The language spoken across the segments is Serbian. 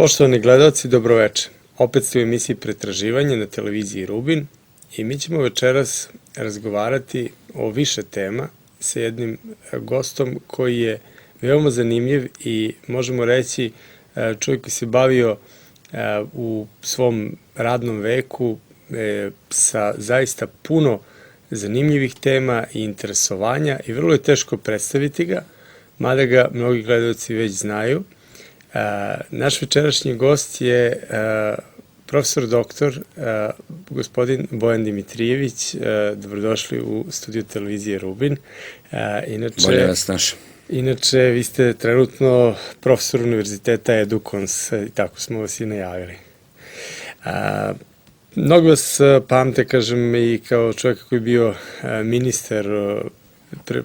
Poštovani gledalci, dobroveče. Opet ste u emisiji Pretraživanje na televiziji Rubin i mi ćemo večeras razgovarati o više tema sa jednim gostom koji je veoma zanimljiv i možemo reći čovjek koji se bavio u svom radnom veku sa zaista puno zanimljivih tema i interesovanja i vrlo je teško predstaviti ga, mada ga mnogi gledalci već znaju. Naš večerašnji gost je profesor doktor gospodin Bojan Dimitrijević. Dobrodošli u studiju televizije Rubin. Bolje vas našao. Inače, vi ste trenutno profesor univerziteta Edukons, i tako smo vas i najavili. Mnogo vas pamte, kažem, i kao čovjek koji je bio ministar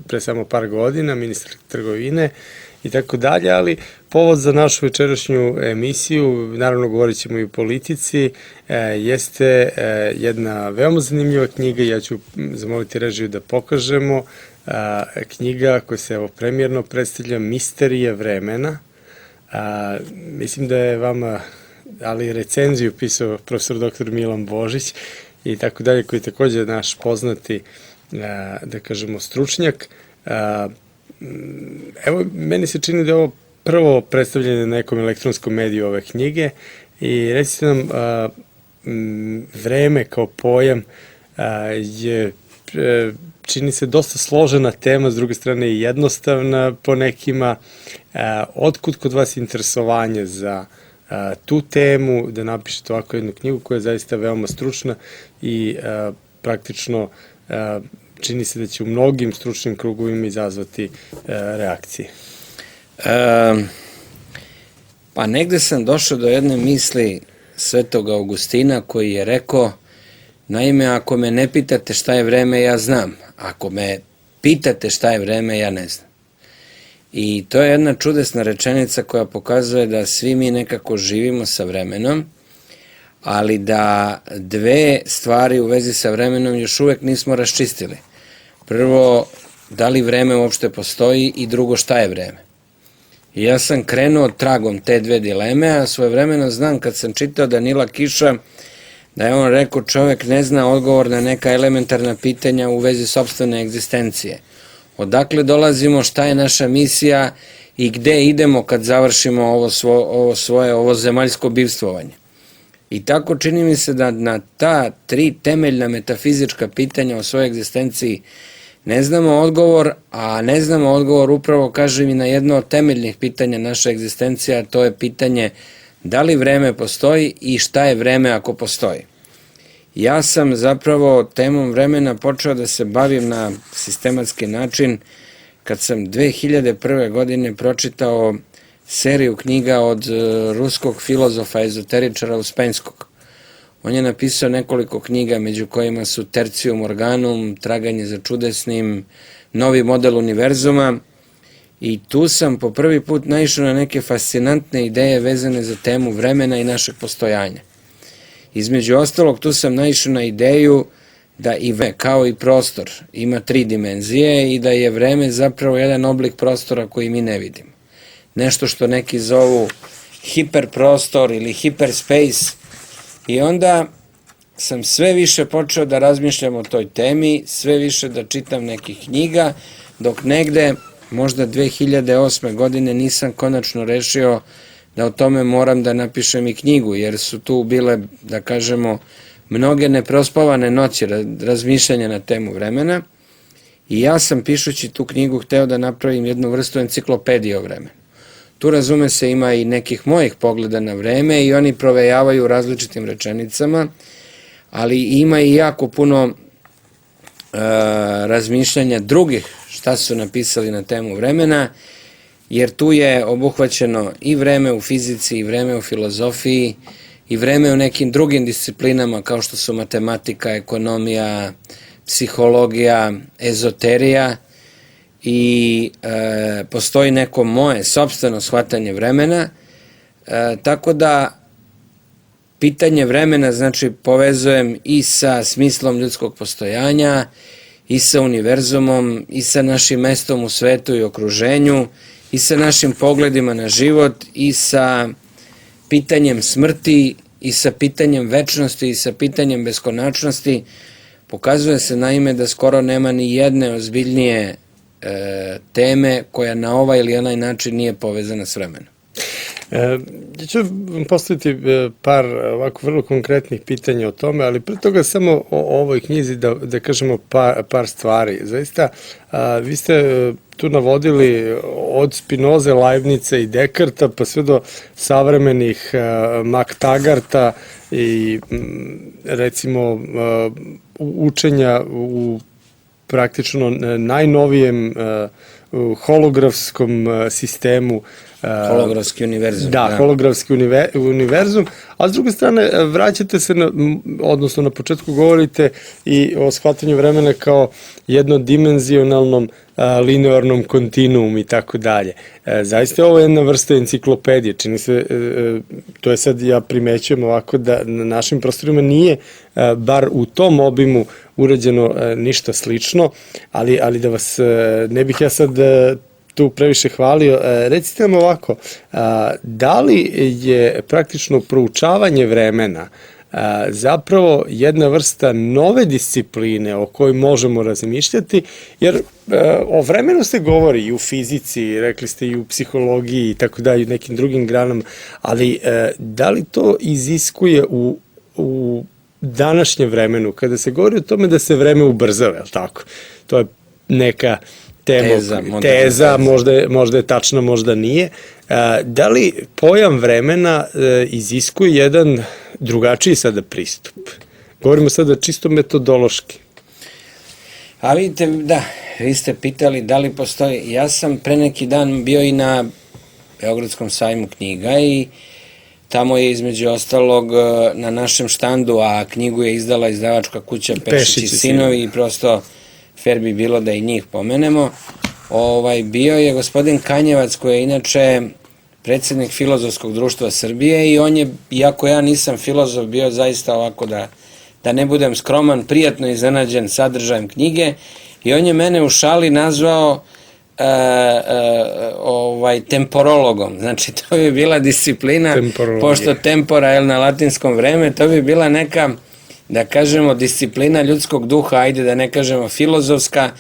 pre samo par godina, ministar trgovine i tako dalje, ali povod za našu večerašnju emisiju, naravno govorit ćemo i o politici, jeste jedna veoma zanimljiva knjiga, ja ću zamoliti režiju da pokažemo, knjiga koja se evo premjerno predstavlja Misterije vremena. Mislim da je vama, ali recenziju pisao profesor dr. Milan Božić i tako dalje, koji je također naš poznati, da kažemo, stručnjak. Evo, meni se čini da je ovo prvo predstavljanje na nekom elektronskom mediju ove knjige i recite nam, vreme kao pojam je, čini se, dosta složena tema, s druge strane i jednostavna po nekima. Otkud kod vas interesovanje za tu temu, da napišete ovako jednu knjigu koja je zaista veoma stručna i praktično čini se da će u mnogim stručnim krugovima izazvati reakcije? Pa negde sam došao do jedne misli Svetog Augustina koji je rekao: naime, ako me ne pitate šta je vreme, ja znam. Ako me pitate šta je vreme, ja ne znam. I to je jedna čudesna rečenica koja pokazuje da svi mi nekako živimo sa vremenom, ali da dve stvari u vezi sa vremenom još uvek nismo raščistili. Prvo, da li vreme uopšte postoji, i drugo, šta je vreme. I ja sam krenuo tragom te dve dileme, a svojevremeno znam kad sam čitao Danila Kiša da je on rekao: čovek ne zna odgovor na neka elementarna pitanja u vezi sopstvene egzistencije. Odakle dolazimo, šta je naša misija i gde idemo kad završimo ovo zemaljsko bivstvovanje. I tako čini mi se da na ta tri temeljna metafizička pitanja o svojoj egzistenciji ne znamo odgovor, a ne znamo odgovor upravo, kažem, i na jedno od temeljnih pitanja naše egzistencije, a to je pitanje da li vreme postoji i šta je vreme ako postoji. Ja sam zapravo temom vremena počeo da se bavim na sistematski način kad sam 2001. godine pročitao seriju knjiga od ruskog filozofa, ezoteričara Uspenskog. On je napisao nekoliko knjiga, među kojima su Tertium Organum, Traganje za čudesnim, Novi model univerzuma, i tu sam po prvi put naišao na neke fascinantne ideje vezane za temu vremena i našeg postojanja. Između ostalog, tu sam naišao na ideju da i vreme, kao i prostor, ima tri dimenzije i da je vreme zapravo jedan oblik prostora koji mi ne vidimo. Nešto što neki zovu hiperprostor ili hiperspace. I onda sam sve više počeo da razmišljam o toj temi, sve više da čitam nekih knjiga, dok negde, možda 2008. godine, nisam konačno rešio da o tome moram da napišem i knjigu, jer su tu bile, da kažemo, mnoge neprospavane noći razmišljanja na temu vremena. I ja sam, pišući tu knjigu, hteo da napravim jednu vrstu enciklopedije o vremenu. Tu, razume se, ima i nekih mojih pogleda na vreme i oni provejavaju u različitim rečenicama, ali ima i jako puno razmišljanja drugih šta su napisali na temu vremena, jer tu je obuhvaćeno i vreme u fizici, i vreme u filozofiji, i vreme u nekim drugim disciplinama kao što su matematika, ekonomija, psihologija, ezoterija, i postoji neko moje sopstveno shvatanje vremena, tako da pitanje vremena, znači, povezujem i sa smislom ljudskog postojanja, i sa univerzumom, i sa našim mestom u svetu i okruženju, i sa našim pogledima na život, i sa pitanjem smrti i sa pitanjem večnosti i sa pitanjem beskonačnosti. Pokazuje se naime da skoro nema ni jedne ozbiljnije teme koja na ovaj ili onaj način nije povezana s vremenom. Ja ću vam postaviti par ovako vrlo konkretnih pitanja o tome, ali pre toga samo o ovoj knjizi da kažemo par stvari. Zaista, vi ste tu navodili od Spinoze, Leibnica i Dekarta, pa sve do savremenih Mac-Taggarta i recimo učenja u praktično najnovijem holografskom sistemu. Holografski univerzum. Da, holografski univerzum, a s druge strane vraćate se, odnosno na početku govorite i o shvatanju vremena kao jednodimenzionalnom linearnom kontinuum i tako dalje. Zaista ovo je jedna vrsta enciklopedije, čini se, to je sad ja primećujem ovako da na našim prostorima nije bar u tom obimu urađeno ništa slično, ali da vas ne bih ja sad tu previše hvalio. Recite nam ovako, da li je praktično proučavanje vremena zapravo jedna vrsta nove discipline o kojoj možemo razmišljati, jer o vremenu se govori i u fizici, rekli ste i u psihologiji i tako dalje, i u nekim drugim granama, ali da li to iziskuje u današnjem vremenu, kada se govori o tome da se vreme ubrzava, je li tako? To je neka teza, možda je tačna, možda nije. Da li pojam vremena iziskuje jedan drugačiji sada pristup? Govorimo sada čisto metodološki. A vidite, da, vi ste pitali da li postoji, ja sam pre neki dan bio i na Beogradskom sajmu knjiga i tamo je između ostalog na našem štandu, a knjigu je izdala izdavačka kuća Pešić i sinovi i prosto fair bi bilo da i njih pomenemo. Bio je gospodin Kanjevac, koji je inače predsjednik Filozofskog društva Srbije i on je, iako ja nisam filozof, bio zaista ovako da ne budem skroman, prijatno iznenađen sadržajem knjige i on je mene u šali nazvao temporologom. Znači, to bi bila disciplina, pošto tempora na latinskom vreme, to bi bila neka, da kažemo, disciplina ljudskog duha, ajde da ne kažemo filozofska,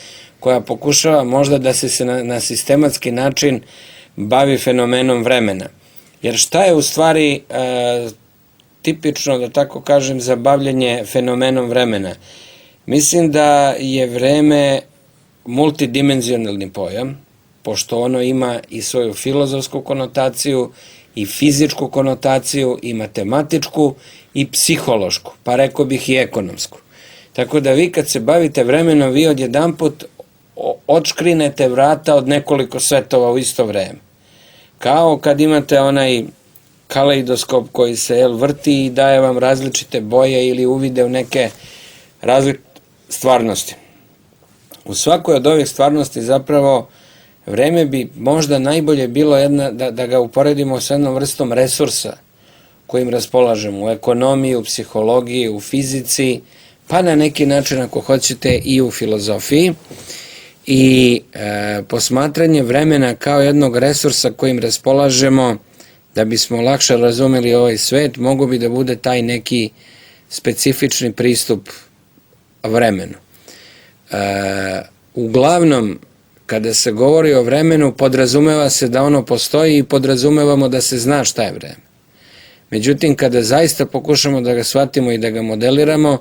koja pokušava možda da se na sistematski način bavi fenomenom vremena. Jer šta je u stvari tipično, da tako kažem, za bavljanje fenomenom vremena? Mislim da je vreme multidimenzionalni pojam, pošto ono ima i svoju filozofsku konotaciju, i fizičku konotaciju, i matematičku, i psihološku, pa rekao bih i ekonomsku. Tako da vi kad se bavite vremenom, vi odjedanput odškrinete vrata od nekoliko svetova u isto vreme. Kao kad imate onaj kaleidoskop koji se vrti i daje vam različite boje ili uvide u neke različite stvarnosti. U svakoj od ovih stvarnosti zapravo vreme bi možda najbolje bilo da ga uporedimo s jednom vrstom resursa kojim raspolažemo u ekonomiji, u psihologiji, u fizici, pa na neki način ako hoćete i u filozofiji. I posmatranje vremena kao jednog resursa kojim raspolažemo da bismo lakše razumeli ovaj svet, mogo bi da bude taj neki specifični pristup vremenu. Uglavnom, kada se govori o vremenu, podrazumeva se da ono postoji i podrazumevamo da se zna šta je vreme. Međutim, kada zaista pokušamo da ga shvatimo i da ga modeliramo,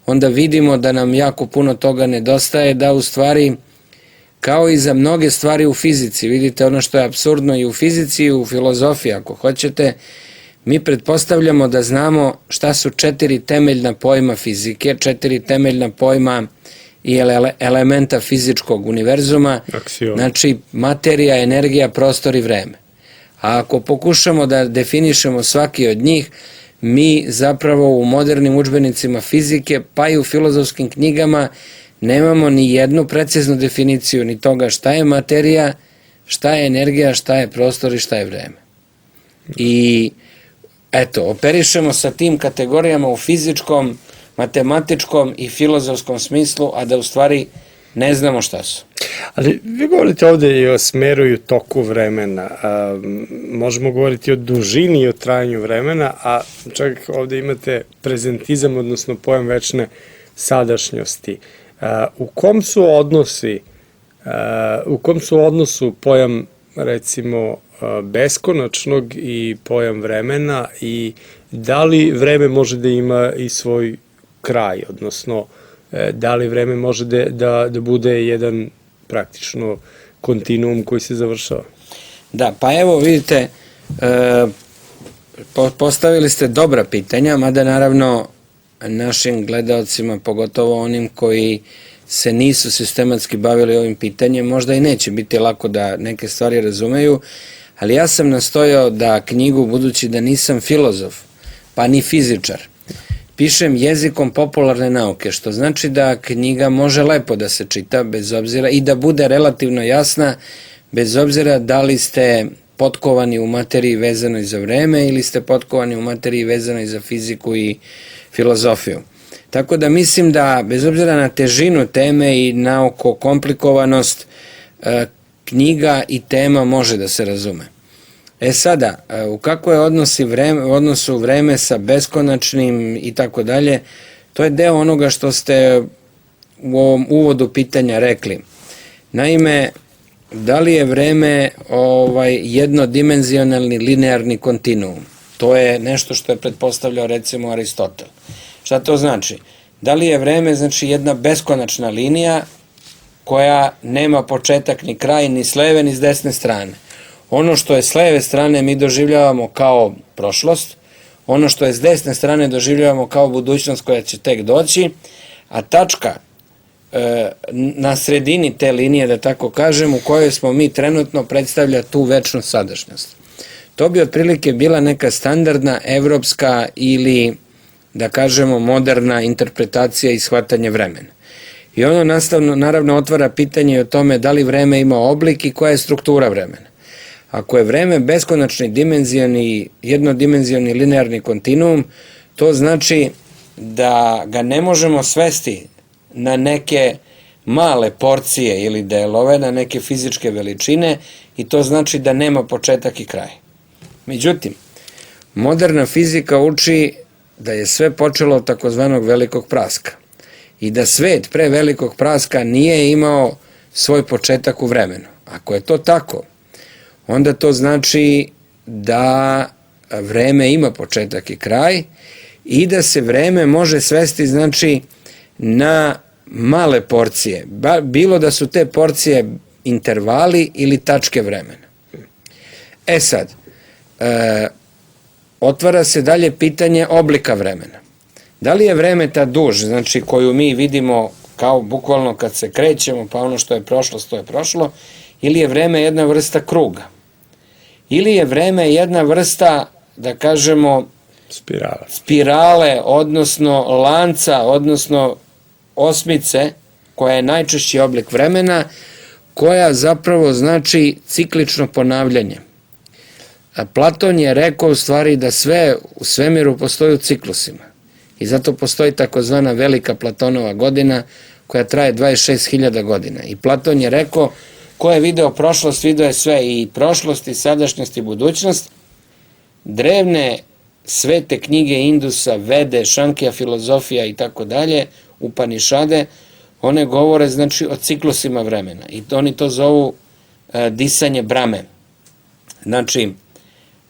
onda vidimo da nam jako puno toga nedostaje, da u stvari, kao i za mnoge stvari u fizici, vidite ono što je apsurdno i u fizici i u filozofiji, ako hoćete, mi pretpostavljamo da znamo šta su 4 temeljna pojma fizike, 4 temeljna pojma i elementa fizičkog univerzuma, znači materija, energija, prostor i vreme. A ako pokušamo da definišemo svaki od njih, mi zapravo u modernim udžbenicima fizike, pa i u filozofskim knjigama, nemamo ni jednu preciznu definiciju ni toga šta je materija, šta je energija, šta je prostor i šta je vreme. I eto, operišemo sa tim kategorijama u fizičkom, matematičkom i filozofskom smislu, a da u stvari ne znamo šta su. Ali vi govorite ovde i o smeru i o toku vremena. Možemo govoriti o dužini i o trajanju vremena, a čak ovde imate prezentizam, odnosno pojam večne sadašnjosti. U kom su odnosu pojam, recimo, beskonačnog i pojam vremena i da li vreme može da ima i svoj kraj, odnosno da li vreme može da bude jedan praktično kontinuum koji se završava? Da, pa evo vidite, postavili ste dobra pitanja, mada naravno našim gledalcima, pogotovo onim koji se nisu sistematski bavili ovim pitanjem, možda i neće biti lako da neke stvari razumeju, ali ja sam nastojao da knjigu, budući da nisam filozof, pa ni fizičar, pišem jezikom popularne nauke, što znači da knjiga može lepo da se čita, bez obzira, i da bude relativno jasna, bez obzira da li ste potkovani u materiji vezanoj za vreme ili ste potkovani u materiji vezanoj za fiziku i filozofiju. Tako da mislim da, bez obzira na težinu teme i na oko komplikovanost, knjiga i tema može da se razume. E sada, u kako je odnosu vreme sa beskonačnim i tako dalje, to je deo onoga što ste u ovom uvodu pitanja rekli. Naime, da li je vreme jednodimenzionalni linearni kontinuum? To je nešto što je pretpostavljao recimo Aristotel. Šta to znači? Da li je vreme znači jedna beskonačna linija koja nema početak ni kraj ni s leve ni s desne strane? Ono što je s leve strane mi doživljavamo kao prošlost, ono što je s desne strane doživljavamo kao budućnost koja će tek doći, a tačka na sredini te linije, da tako kažem, u kojoj smo mi trenutno, predstavlja tu večnu sadašnjost. To bi otprilike bila neka standardna evropska ili, da kažemo, moderna interpretacija i shvatanje vremena. I ono naravno otvara pitanje o tome da li vreme ima oblik i koja je struktura vremena. Ako je vreme beskonačni jednodimenzioni linearni kontinuum, to znači da ga ne možemo svesti na neke male porcije ili delove, na neke fizičke veličine, i to znači da nema početak i kraj. Međutim, moderna fizika uči da je sve počelo od takozvanog velikog praska i da svet pre velikog praska nije imao svoj početak u vremenu. Ako je to tako, onda to znači da vreme ima početak i kraj i da se vreme može svesti znači na male porcije, bilo da su te porcije intervali ili tačke vremena. E sad, otvara se dalje pitanje oblika vremena. Da li je vreme ta duž, znači koju mi vidimo kao bukvalno kad se krećemo, pa ono što je prošlost, to je prošlo, ili je vreme jedna vrsta kruga? Ili je vreme jedna vrsta, da kažemo, spirale, odnosno lanca, odnosno osmice, koja je najčešći oblik vremena, koja zapravo znači ciklično ponavljanje. Platon je rekao u stvari da sve u svemiru postoji u ciklusima. I zato postoji takozvana velika Platonova godina koja traje 26.000 godina. I Platon je rekao, ko je video prošlost, video je sve, i prošlost, i sadašnjost, i budućnost. Drevne svete knjige Indusa, Vede, Šankija, filozofija i tako dalje, Upanišade, one govore znači o ciklusima vremena. I oni to zovu disanje Brame. Znači,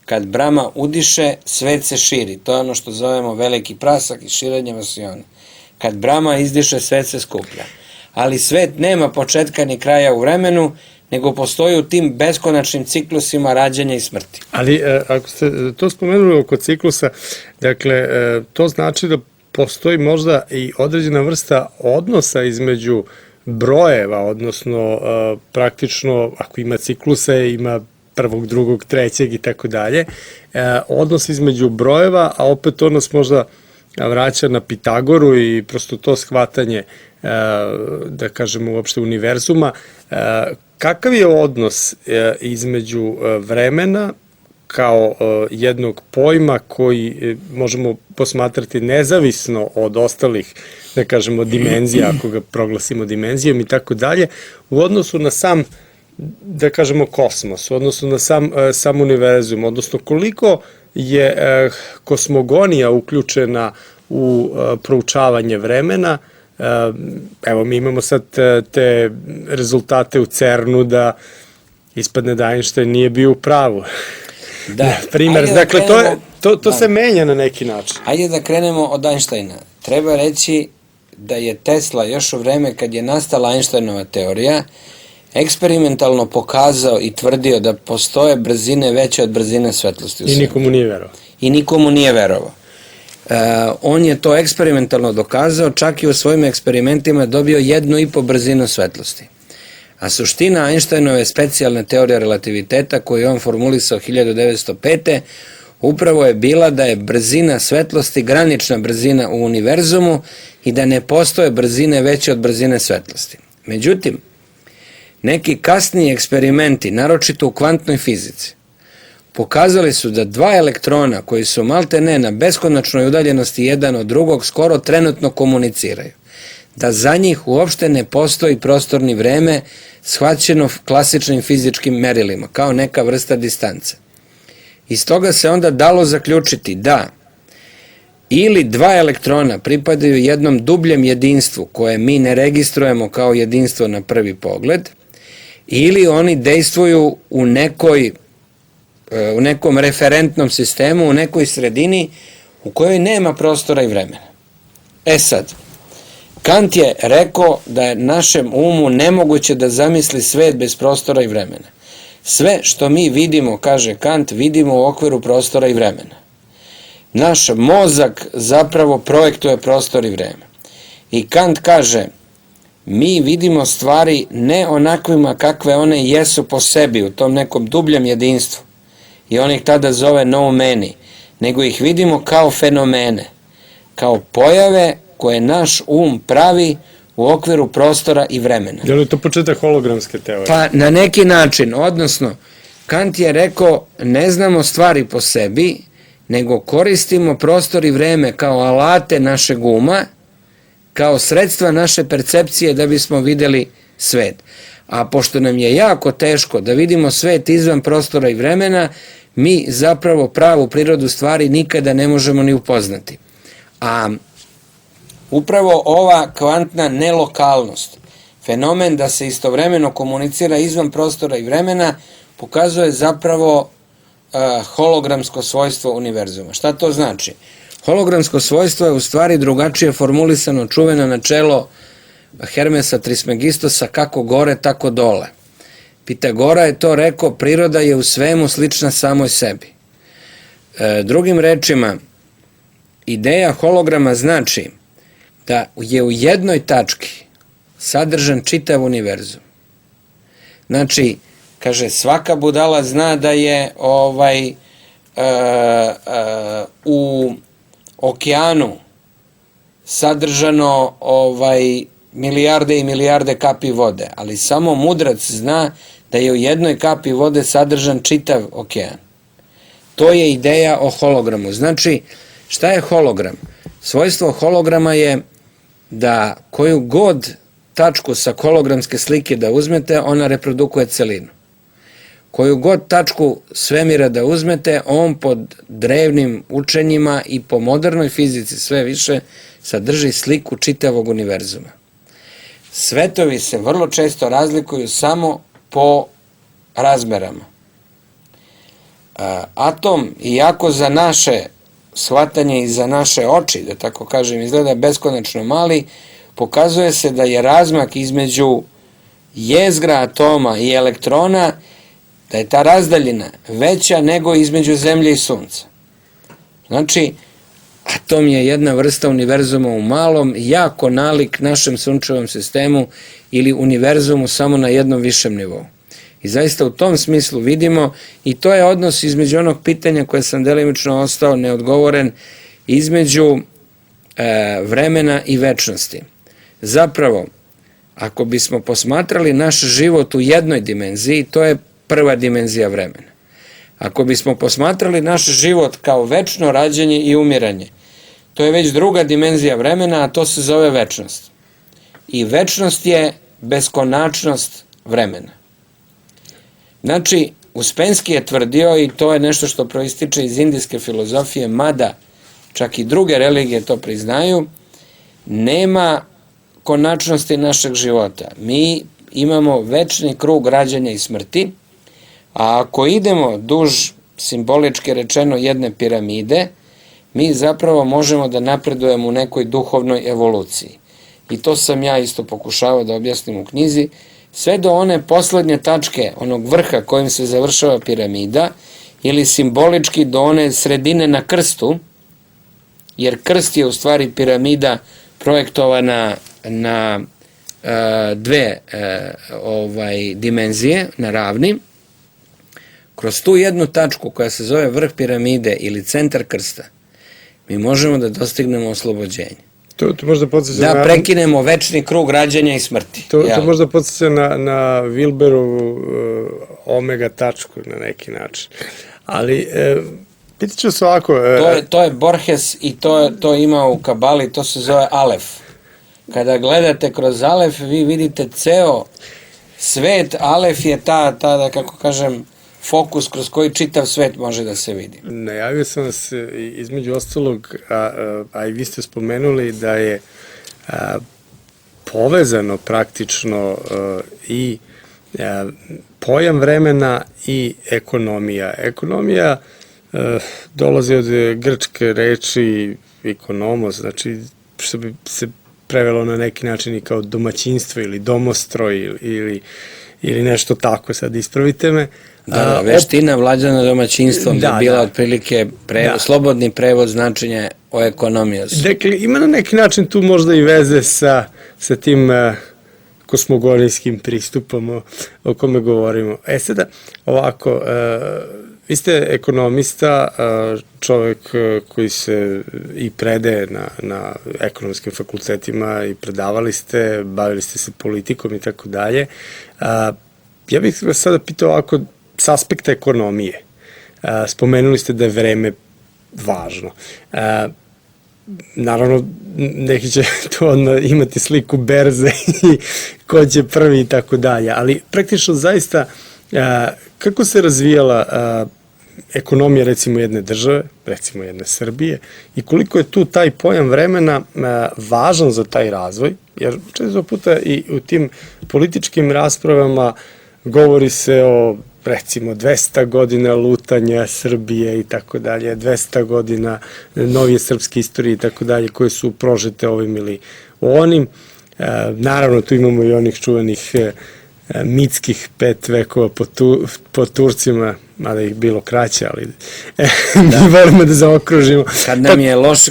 kad Brama udiše, svet se širi. To je ono što zovemo veliki prasak i širenje vasione. Kad Brama izdiše, svet se skuplja. Ali svet nema početka ni kraja u vremenu, nego postoji u tim beskonačnim ciklusima rađanja i smrti. Ali ako ste to spomenuli oko ciklusa, dakle, to znači da postoji možda i određena vrsta odnosa između brojeva, odnosno praktično ako ima ciklusa, ima prvog, drugog, trećeg i tako dalje. Odnos između brojeva, a opet to nas možda vraća na Pitagoru i prosto to shvatanje, da kažemo, uopšte univerzuma. Kakav je odnos između vremena kao jednog pojma koji možemo posmatrati nezavisno od ostalih, da kažemo, dimenzija, ako ga proglasimo dimenzijom i tako dalje, u odnosu na sam, da kažemo, kosmos, u odnosu na sam univerzum, odnosno koliko je kosmogonija uključena u proučavanje vremena. Evo, mi imamo sad te rezultate u CERN-u da ispadne da Einstein nije bio u pravu. Da. Primer, dakle, to se menja na neki način. Ajde da krenemo od Einsteina. Treba reći da je Tesla još u vreme kad je nastala Einsteinova teorija eksperimentalno pokazao i tvrdio da postoje brzine veće od brzine svetlosti u svemiru. I nikomu nije verovao. On je to eksperimentalno dokazao, čak i u svojim eksperimentima dobio 1,5 brzinu svetlosti. A suština Einsteinove specijalne teorije relativiteta koju je on formulisao 1905. upravo je bila da je brzina svetlosti granična brzina u univerzumu i da ne postoje brzine veće od brzine svetlosti. Međutim, neki kasniji eksperimenti, naročito u kvantnoj fizici, pokazali su da dva elektrona koji su maltene na beskonačnoj udaljenosti jedan od drugog skoro trenutno komuniciraju. Da za njih uopšte ne postoji prostorni vreme shvaćeno klasičnim fizičkim merilima, kao neka vrsta distance. Iz toga se onda dalo zaključiti da ili dva elektrona pripadaju jednom dubljem jedinstvu koje mi ne registrujemo kao jedinstvo na prvi pogled, ili oni dejstvuju u nekom referentnom sistemu, u nekoj sredini u kojoj nema prostora i vremena. Sad, Kant je rekao da je našem umu nemoguće da zamisli svet bez prostora i vremena. Sve što mi vidimo, kaže Kant, vidimo u okviru prostora i vremena. Naš mozak zapravo projektuje prostor i vreme. I Kant kaže, mi vidimo stvari ne onakvima kakve one jesu po sebi, u tom nekom dubljem jedinstvu. I on ih tada zove noumeni, nego ih vidimo kao fenomene, kao pojave koje naš um pravi u okviru prostora i vremena. Je li to početak hologramske teorije? Pa na neki način, odnosno, Kant je rekao, ne znamo stvari po sebi, nego koristimo prostor i vreme kao alate našeg uma, kao sredstva naše percepcije da bismo videli svet. A pošto nam je jako teško da vidimo svet izvan prostora i vremena, mi zapravo pravu prirodu stvari nikada ne možemo ni upoznati. A upravo ova kvantna nelokalnost, fenomen da se istovremeno komunicira izvan prostora i vremena, pokazuje zapravo hologramsko svojstvo univerzuma. Šta to znači? Hologramsko svojstvo je u stvari drugačije formulisano čuveno načelo Hermesa Trismegistosa kako gore, tako dole. Pitagora je to rekao, priroda je u svemu slična samoj sebi. Drugim rečima, ideja holograma znači da je u jednoj tački sadržan čitav univerzum. Znači, kaže, svaka budala zna da je u okeanu sadržano milijarde i milijarde kapi vode, ali samo mudrac zna da je u jednoj kapi vode sadržan čitav okean. To je ideja o hologramu. Znači, šta je hologram? Svojstvo holograma je da koju god tačku sa hologramske slike da uzmete, ona reprodukuje celinu. Koju god tačku svemira da uzmete, on pod drevnim učenjima i po modernoj fizici sve više sadrži sliku čitavog univerzuma. Svetovi se vrlo često razlikuju samo po razmerama. Atom, iako za naše shvatanje i za naše oči, da tako kažem, izgleda beskonačno mali, pokazuje se da je razmak između jezgra atoma i elektrona, da je ta razdaljina veća nego između Zemlje i Sunca. Znači, atom je jedna vrsta univerzuma u malom, jako nalik našem sunčevom sistemu ili univerzumu samo na jednom višem nivou. I zaista u tom smislu vidimo, i to je odnos između onog pitanja koje sam delimično ostao neodgovoren, između vremena i večnosti. Zapravo, ako bismo posmatrali naš život u jednoj dimenziji, to je prva dimenzija vremena. Ako bismo posmatrali naš život kao večno rađanje i umiranje, to je već druga dimenzija vremena, a to se zove večnost. I večnost je beskonačnost vremena. Znači, Uspenski je tvrdio, i to je nešto što proističe iz indijske filozofije, mada čak i druge religije to priznaju, nema konačnosti našeg života. Mi imamo večni krug rađanja i smrti, a ako idemo duž, simbolički rečeno, jedne piramide, mi zapravo možemo da napredujemo u nekoj duhovnoj evoluciji. I to sam ja isto pokušavao da objasnim u knjizi, sve do one poslednje tačke, onog vrha kojim se završava piramida, ili simbolički do one sredine na krstu, jer krst je u stvari piramida projektovana na dve dimenzije, na ravni. Kroz tu jednu tačku koja se zove vrh piramide ili centar krsta, mi možemo da dostignemo oslobođenje. To možda podsjeća da prekinemo večni krug rađanja i smrti. To možda podsjeća na Wilberovu omega tačku na neki način. Ali, pitaću se ovako... To je Borges i to ima u Kabali, to se zove Alef. Kada gledate kroz Alef, vi vidite ceo svet. Alef je ta da kako kažem, fokus kroz koji čitav svet može da se vidi. Najavio sam vas između ostalog, a i vi ste spomenuli da je povezano praktično i pojam vremena i ekonomija. Ekonomija dolazi od grčke reči ekonomos, znači što bi se prevelo na neki način i kao domaćinstvo ili domostroj ili nešto tako, sad ispravite me. Da, veština vlađana domaćinstvom je bila otprilike slobodni prevod značenja o ekonomiji. Dakle, ima na neki način tu možda i veze sa tim kosmogonijskim pristupom o kome govorimo. Sada, ovako, vi ste ekonomista, čovek koji se i predaje na ekonomskim fakultetima i predavali ste, bavili ste se politikom i tako dalje. Ja bih vas sada pitao ovako, s aspekta ekonomije. Spomenuli ste da je vreme važno. Naravno, neki će to imati sliku berze i ko će prvi i tako dalje, ali praktično zaista kako se razvijala ekonomija recimo jedne države, recimo jedne Srbije, i koliko je tu taj pojam vremena važan za taj razvoj, jer često puta i u tim političkim raspravama govori se o recimo 200 godina lutanja Srbije i tako dalje, 200 godina novije srpske istorije i tako dalje, koje su prožete ovim ili onim. Naravno, tu imamo i onih čuvenih mitskih 5 vekova po Turcima, mada ih bilo kraće, ali mi volimo da zaokružimo.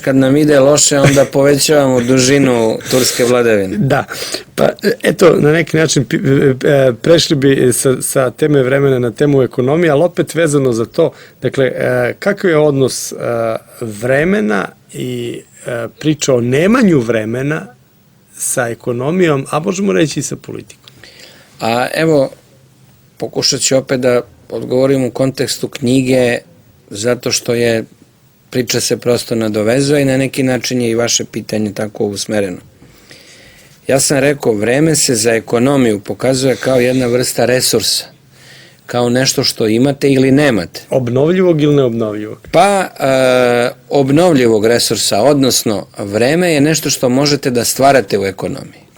Kad nam ide loše, onda povećavamo dužinu turske vladavine. Da, pa eto, na neki način prešli bi sa teme vremena na temu ekonomije, ali opet vezano za to, dakle, kakav je odnos vremena i priča o nemanju vremena sa ekonomijom, a možemo reći i sa politikom? A evo, pokušat ću opet da odgovorim u kontekstu knjige, zato što je priča se prosto nadovezuje i na neki način je i vaše pitanje tako usmereno. Ja sam rekao, vreme se za ekonomiju pokazuje kao jedna vrsta resursa, kao nešto što imate ili nemate. Obnovljivog ili neobnovljivog? Pa, obnovljivog resursa, odnosno vreme je nešto što možete da stvarate u ekonomiji.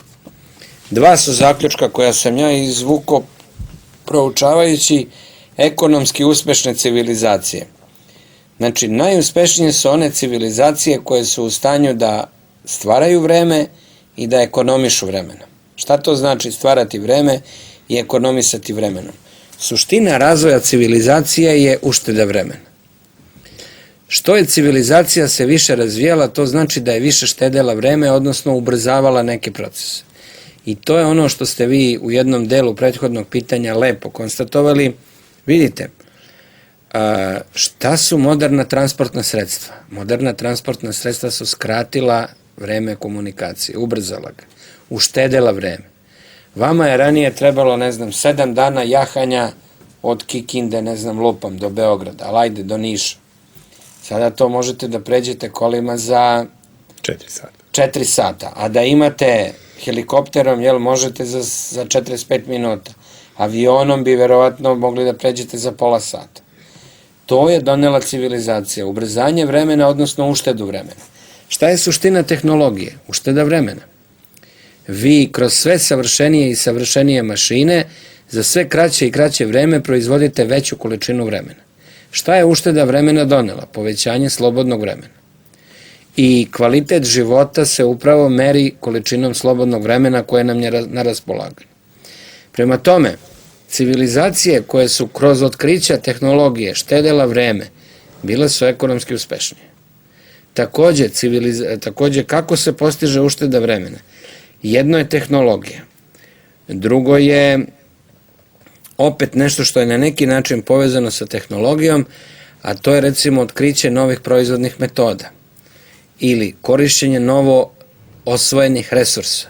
Dva su zaključka koja sam ja izvukao proučavajući ekonomski uspešne civilizacije. Znači, najuspešnije su one civilizacije koje su u stanju da stvaraju vreme i da ekonomišu vremenom. Šta to znači stvarati vreme i ekonomisati vremenom? Suština razvoja civilizacije je ušteda vremena. Što je civilizacija se više razvijala, to znači da je više štedela vreme, odnosno ubrzavala neke procese. I to je ono što ste vi u jednom delu prethodnog pitanja lepo konstatovali. Vidite, šta su moderna transportna sredstva? Moderna transportna sredstva su skratila vreme komunikacije, ubrzala ga, uštedela vreme. Vama je ranije trebalo, 7 dana jahanja od Kikinde, ne znam, lupam, do Beograda, ali ajde, do Niša. Sada to možete da pređete kolima za 4 sata. 4 sata, a da imate helikopterom, možete za 45 minuta. Avionom bi verovatno mogli da pređete za pola sata. To je donela civilizacija, ubrzanje vremena, odnosno uštedu vremena. Šta je suština tehnologije? Ušteda vremena. Vi kroz sve savršenije i savršenije mašine za sve kraće i kraće vreme proizvodite veću količinu vremena. Šta je ušteda vremena donela? Povećanje slobodnog vremena. I kvalitet života se upravo meri količinom slobodnog vremena koje nam je na raspolaganju. Prema tome, civilizacije koje su kroz otkrića tehnologije štedela vreme, bile su ekonomski uspešnije. Takođe, kako se postiže ušteda vremena? Jedno je tehnologija. Drugo je opet nešto što je na neki način povezano sa tehnologijom, a to je recimo otkriće novih proizvodnih metoda ili korišćenje novo osvojenih resursa,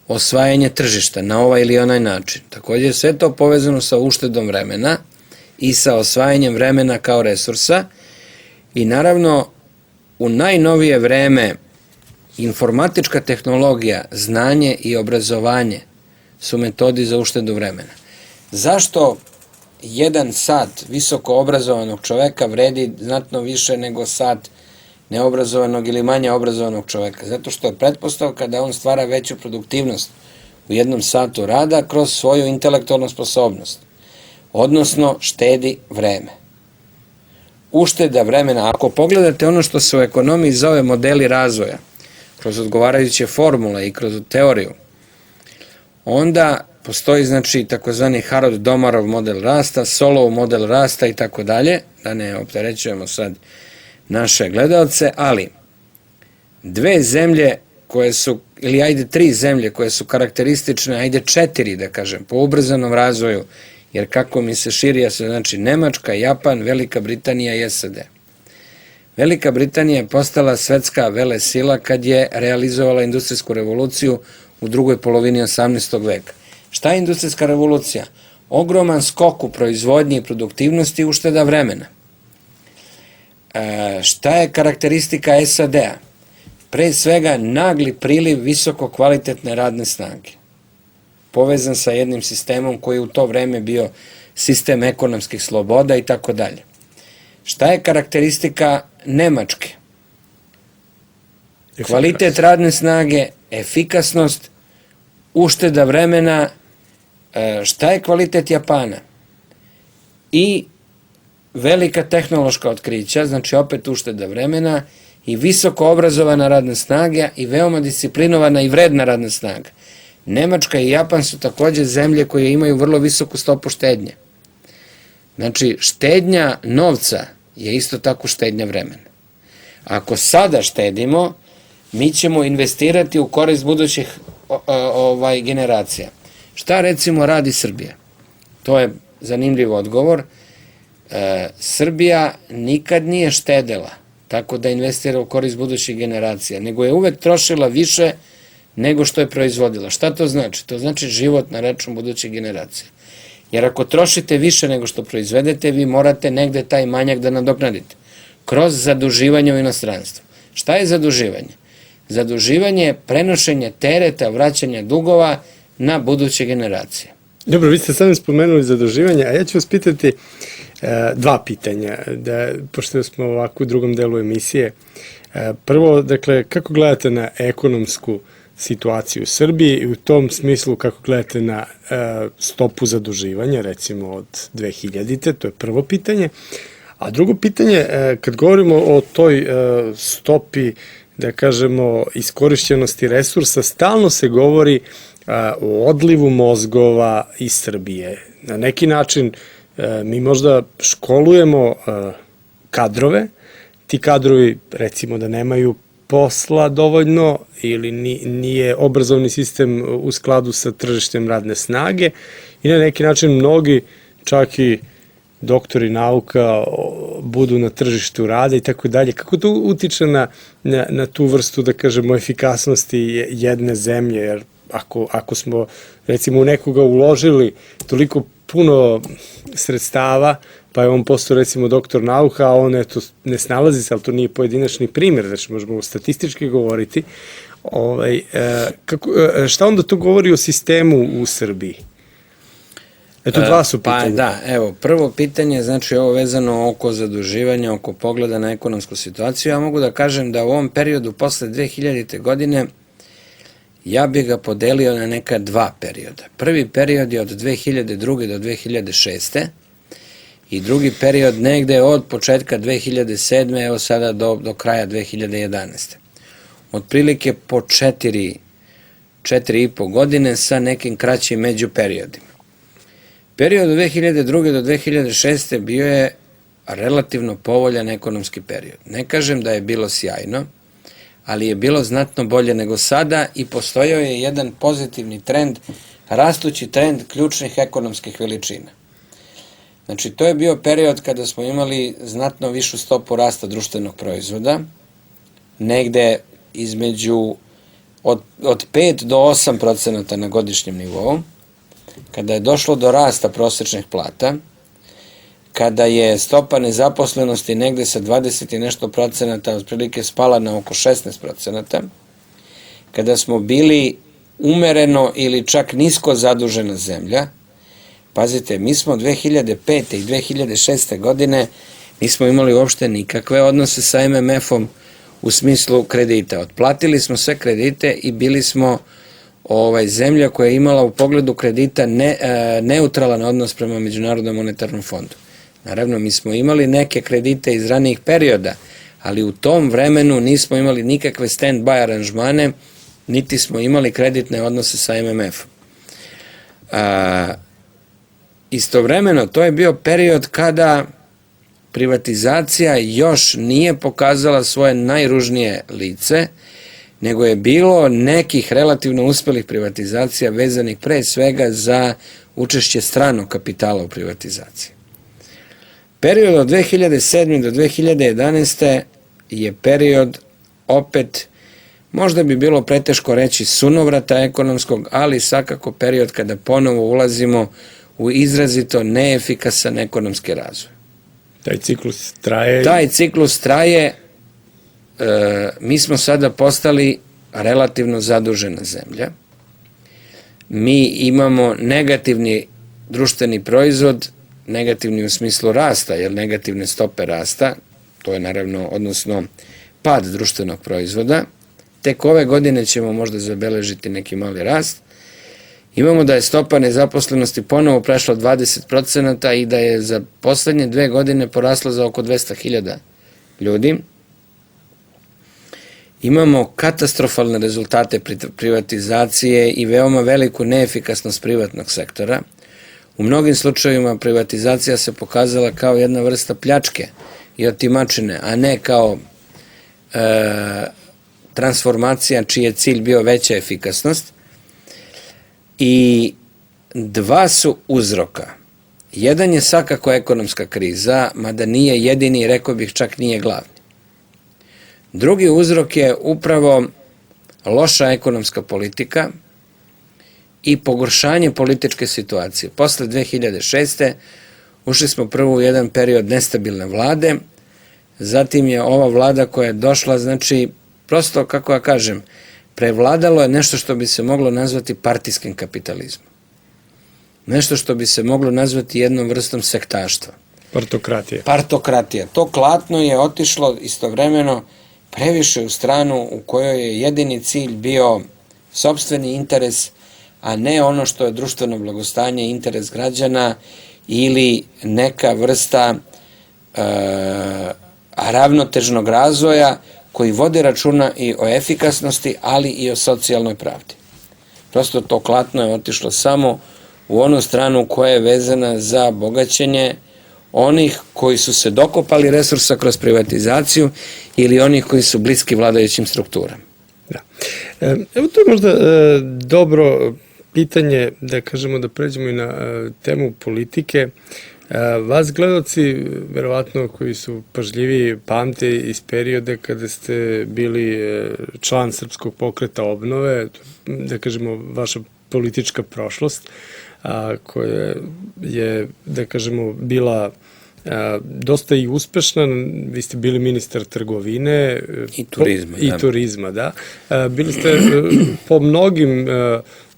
osvajanje tržišta na ovaj ili onaj način. Takođe, sve to povezano sa uštedom vremena i sa osvajanjem vremena kao resursa i naravno u najnovije vreme informatička tehnologija, znanje i obrazovanje su metodi za uštedu vremena. Zašto 1 sat visoko obrazovanog čoveka vredi znatno više nego sat neobrazovanog ili manje obrazovanog čoveka? Zato što je pretpostavka da on stvara veću produktivnost u 1 satu rada kroz svoju intelektualnu sposobnost, odnosno štedi vreme. Ušteda vremena, ako pogledate ono što se u ekonomiji zove modeli razvoja, kroz odgovarajuće formule i kroz teoriju, onda postoji takozvani Harrod-Domarov model rasta, Solov model rasta i tako dalje, da ne opterećujemo sad naše gledalce, ali 2 zemlje koje su, ili ajde 3 zemlje koje su karakteristične, ajde 4 da kažem, po ubrzanom razvoju, jer kako mi se širi, znači Nemačka, Japan, Velika Britanija i SAD. Velika Britanija je postala svetska velesila kad je realizovala industrijsku revoluciju u drugoj polovini 18. veka. Šta je industrijska revolucija? Ogroman skok u proizvodnji i produktivnosti i ušteda vremena. Šta je karakteristika SAD-a? Pre svega nagli priliv visoko kvalitetne radne snage, povezan sa jednim sistemom koji u to vreme bio sistem ekonomskih sloboda i tako dalje. Šta je karakteristika Nemačke? Kvalitet radne snage, efikasnost, ušteda vremena. Šta je kvalitet Japana? I velika tehnološka otkrića, znači opet ušteda vremena i visoko obrazovana radna snaga i veoma disciplinovana i vredna radna snaga. Nemačka i Japan su takođe zemlje koje imaju vrlo visoku stopu štednje. Znači, štednja novca je isto tako štednja vremena. Ako sada štedimo, mi ćemo investirati u korist budućih generacija. Šta recimo radi Srbija? To je zanimljiv odgovor. Srbija nikad nije štedela tako da investira u korist budućih generacija, nego je uvek trošila više nego što je proizvodila. Šta to znači? To znači život na račun budućih generacija. Jer ako trošite više nego što proizvedete, vi morate negde taj manjak da nadoknadite. Kroz zaduživanje u inostranstvu. Šta je zaduživanje? Zaduživanje je prenošenje tereta, vraćanja dugova na buduće generacije. Dobro, vi ste sad spomenuli zaduživanje, a ja ću vas pitati 2 pitanja, pošto smo ovako u drugom delu emisije. Prvo, dakle, kako gledate na ekonomsku situaciju u Srbiji i u tom smislu kako gledate na stopu zaduživanja, recimo od 2000-te, to je prvo pitanje. A drugo pitanje, kad govorimo o toj stopi, da kažemo, iskorišćenosti resursa, stalno se govori o odlivu mozgova iz Srbije. Na neki način mi možda školujemo kadrove, ti kadrovi recimo da nemaju posla dovoljno ili nije obrazovni sistem u skladu sa tržištem radne snage i na neki način mnogi, čak i doktori nauka, budu na tržištu rada i tako dalje. Kako to utiče na tu vrstu, da kažemo, efikasnosti jedne zemlje? Jer ako smo recimo u nekoga uložili toliko puno sredstava, pa je on postao recimo doktor nauka, a on eto ne snalazi se, ali to nije pojedinačni primjer, znači možemo statistički govoriti. Šta onda to govori o sistemu u Srbiji? Eto, dva su pitanja. Pa da, evo, prvo pitanje, znači ovo vezano oko zaduživanja, oko pogleda na ekonomsku situaciju. Ja mogu da kažem da u ovom periodu posle 2000. godine ja bih ga podelio na neka dva perioda. Prvi period je od 2002. do 2006. I drugi period negde od početka 2007. evo sada do kraja 2011. Otprilike po 4,5 godine sa nekim kraćim međuperiodima. Period od 2002. do 2006. bio je relativno povoljan ekonomski period. Ne kažem da je bilo sjajno, ali je bilo znatno bolje nego sada i postojao je jedan pozitivni trend, rastući trend ključnih ekonomskih veličina. Znači, to je bio period kada smo imali znatno višu stopu rasta društvenog proizvoda, negde između od 5 do 8% na godišnjem nivou, kada je došlo do rasta prosečnih plata, kada je stopa nezaposlenosti negde sa 20 i nešto procenata otprilike spala na oko 16%, kada smo bili umereno ili čak nisko zadužena zemlja. Pazite, mi smo 2005. i 2006. godine nismo imali uopšte nikakve odnose sa MMF-om u smislu kredita. Otplatili smo sve kredite i bili smo zemlja koja je imala u pogledu kredita neutralan odnos prema Međunarodnom monetarnom fondu. Naravno, mi smo imali neke kredite iz ranijih perioda, ali u tom vremenu nismo imali nikakve stand-by aranžmane, niti smo imali kreditne odnose sa MMF-om. Istovremeno, to je bio period kada privatizacija još nije pokazala svoje najružnije lice, nego je bilo nekih relativno uspelih privatizacija vezanih pre svega za učešće stranog kapitala u privatizaciji. Period od 2007. do 2011. je period, opet, možda bi bilo preteško reći sunovrata ekonomskog, ali svakako period kada ponovo ulazimo u izrazito neefikasan ekonomski razvoj. Taj ciklus traje? Taj ciklus traje. Mi smo sada postali relativno zadužena zemlja. Mi imamo negativni društveni proizvod, negativni u smislu rasta, jer negativne stope rasta, to je naravno, odnosno pad društvenog proizvoda. Tek ove godine ćemo možda zabeležiti neki mali rast. Imamo da je stopa nezaposlenosti ponovo prešla 20% i da je za poslednje 2 godine porasla za oko 200.000 ljudi. Imamo katastrofalne rezultate privatizacije i veoma veliku neefikasnost privatnog sektora. U mnogim slučajevima privatizacija se pokazala kao jedna vrsta pljačke i otimačine, a ne kao transformacija čiji je cilj bio veća efikasnost. I dva su uzroka. Jedan je svakako ekonomska kriza, mada nije jedini, rekao bih čak nije glavni. Drugi uzrok je upravo loša ekonomska politika i pogoršanje političke situacije. Posle 2006. ušli smo prvo u jedan period nestabilne vlade, zatim je ova vlada koja je došla, znači, prosto, kako ja kažem, prevladalo je nešto što bi se moglo nazvati partijskim kapitalizmom. Nešto što bi se moglo nazvati jednom vrstom sektaštva. Partokratija. Partokratija. To klatno je otišlo istovremeno previše u stranu u kojoj je jedini cilj bio sopstveni interes, a ne ono što je društveno blagostanje, interes građana ili neka vrsta ravnotežnog razvoja koji vode računa i o efikasnosti, ali i o socijalnoj pravdi. Prosto to klatno je otišlo samo u onu stranu koja je vezana za bogaćenje onih koji su se dokopali resursa kroz privatizaciju ili onih koji su bliski vladajućim strukturama. Da. Evo to je možda dobro pitanje, da kažemo da pređemo i na temu politike. Vas gledaoci, verovatno koji su pažljiviji, pamte iz periode kada ste bili član Srpskog pokreta obnove, da kažemo vaša politička prošlost koja je, da kažemo, bila dosta i uspešna. Vi ste bili ministar trgovine i turizma, da. Bili ste po mnogim,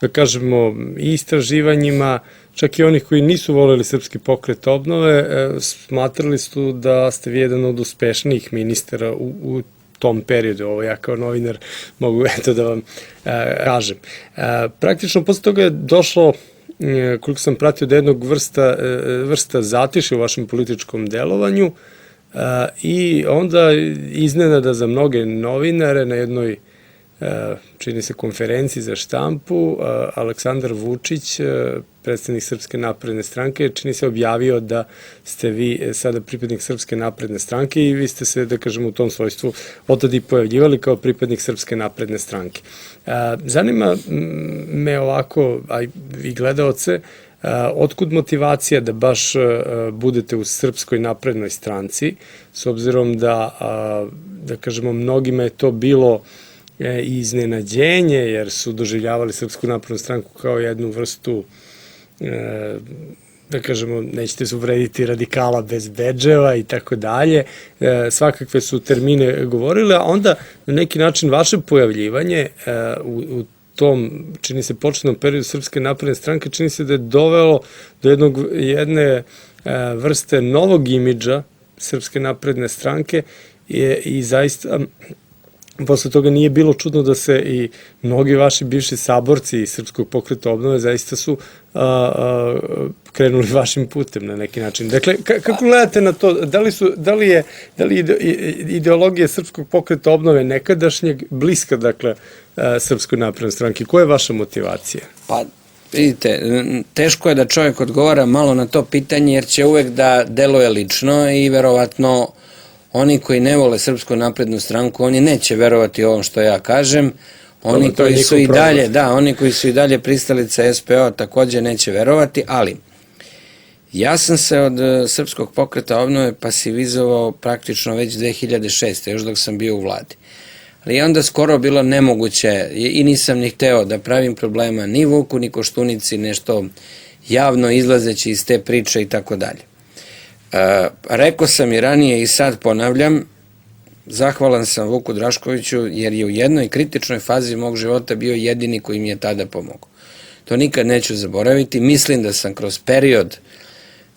da kažemo, i istraživanjima, čak i onih koji nisu voleli Srpski pokret obnove, smatrali su da ste vi jedan od uspešnijih ministara u tom periodu. Ovo ja kao novinar mogu da vam kažem. Praktično posle toga je došlo, koliko sam pratio, da jednog vrsta zatiše u vašem političkom delovanju i onda iznenada za mnoge novinare na jednoj, čini se, konferenciji za štampu, Aleksandar Vučić, predsednik Srpske napredne stranke, čini se objavio da ste vi sada pripadnik Srpske napredne stranke i vi ste se, da kažemo, u tom svojstvu otad i pojavljivali kao pripadnik Srpske napredne stranke. Zanima me ovako, a i gledaoce, otkud motivacija da baš budete u Srpskoj naprednoj stranci, s obzirom da kažemo, mnogima je to bilo iznenađenje, jer su doživljavali Srpsku naprednu stranku kao jednu vrstu, da kažemo, nećete se uvrediti, radikala bez bedževa i tako dalje. Svakakve su termine govorile, a onda na neki način vaše pojavljivanje u tom, čini se, početnom periodu Srpske napredne stranke, čini se da je dovelo do jedne vrste novog imidža Srpske napredne stranke i zaista posle toga nije bilo čudno da se i mnogi vaši bivši saborci iz Srpskog pokreta obnove zaista su krenuli vašim putem na neki način. Dakle, kako gledate na to? Da li je ideologija Srpskog pokreta obnove nekadašnjeg bliska, dakle, Srpskoj naprednoj stranki? Koja je vaša motivacija? Pa, vidite, teško je da čovjek odgovara malo na to pitanje, jer će uvek da deluje lično i verovatno oni koji ne vole Srpsku naprednu stranku, oni neće verovati ovom što ja kažem. Oni koji su i dalje, oni koji su i dalje pristalice SPO takođe neće verovati, ali ja sam se od Srpskog pokreta obnove pasivizovao praktično već 2006. još dok sam bio u vladi. Ali je onda skoro bilo nemoguće i nisam ni hteo da pravim problema ni Vuku, ni Koštunici, nešto javno izlazeći iz te priče i tako dalje. Rekao sam i ranije i sad ponavljam, zahvalan sam Vuku Draškoviću jer je u jednoj kritičnoj fazi mog života bio jedini koji mi je tada pomogao. To nikad neću zaboraviti. Mislim da sam kroz period